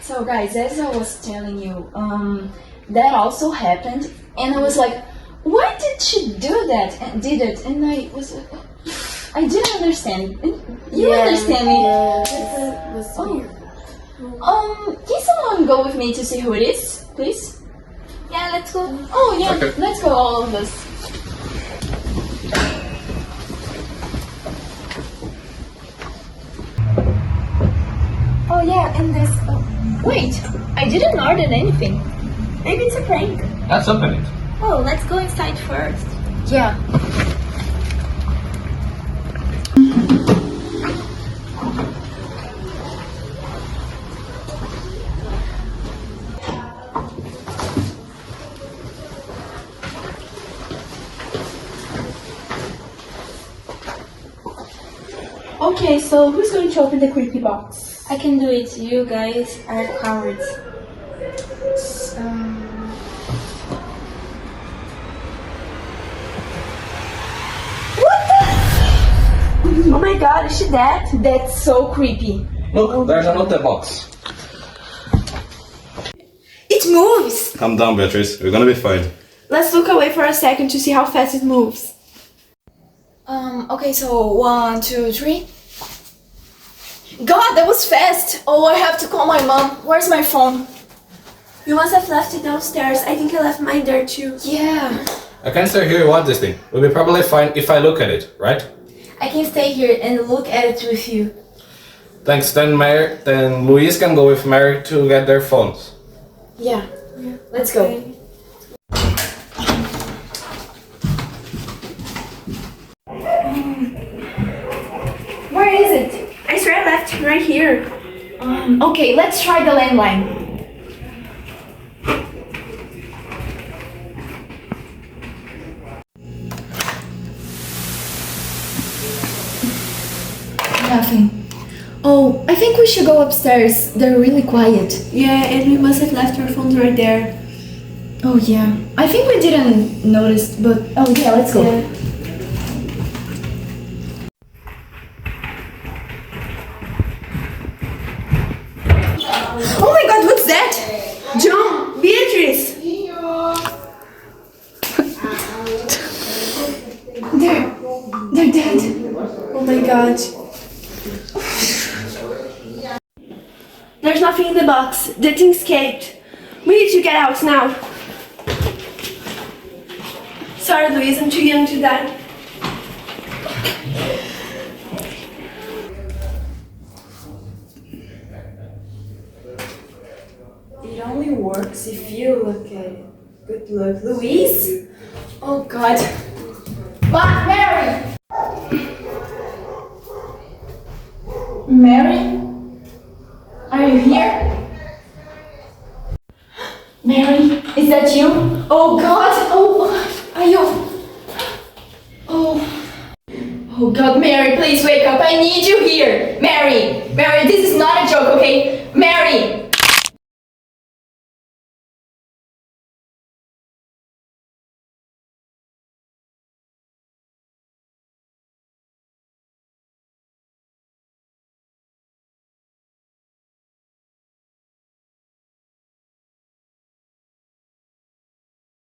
So guys, as I was telling you, that also happened, and I was like, why did she do that and did it? And I was like, I didn't understand. You understand me? Yeah, it was weird. Can someone go with me to see who it is, please? Yeah, let's go. Oh yeah, Okay. let's go, all of us. Oh yeah, and this. Wait, I didn't order anything. Maybe it's a prank. Let's open it. Oh, let's go inside first. Yeah. Okay, so who's going to open the creepy box? I can do it. You guys are cowards. Oh my god, is she dead? That's so creepy. Look, there's another box. It moves! Calm down, Beatrice. We're gonna be fine. Let's look away for a second to see how fast it moves. Okay, so 1, 2, 3. God, that was fast! Oh, I have to call my mom. Where's my phone? You must have left it downstairs. I think I left mine there too. Yeah. I can't stay here and watch this thing. We'll be probably fine if I look at it, right? I can stay here and look at it with you. Thanks. Then Louise can go with Mary to get their phones. Yeah. Let's go. Where is it? I swear I left it right here. Okay, let's try the landline. Nothing. Oh, I think we should go upstairs. They're really quiet. Yeah, and we must have left our phones right there. Oh yeah. I think we didn't notice, but oh yeah, let's go. Yeah. Oh my god, what's that? John, Beatrice! They're dead. Oh my god. There's nothing in the box. The thing escaped. We need to get out now. Sorry, Louise, I'm too young to die. It only works if you look at it. Good luck, Louise. Oh God. But Mary. Mary, are you here? Mary, is that you? Oh God. Oh, are you? Oh God, Mary, please wake up. I need you here. Mary, this is not a joke, okay?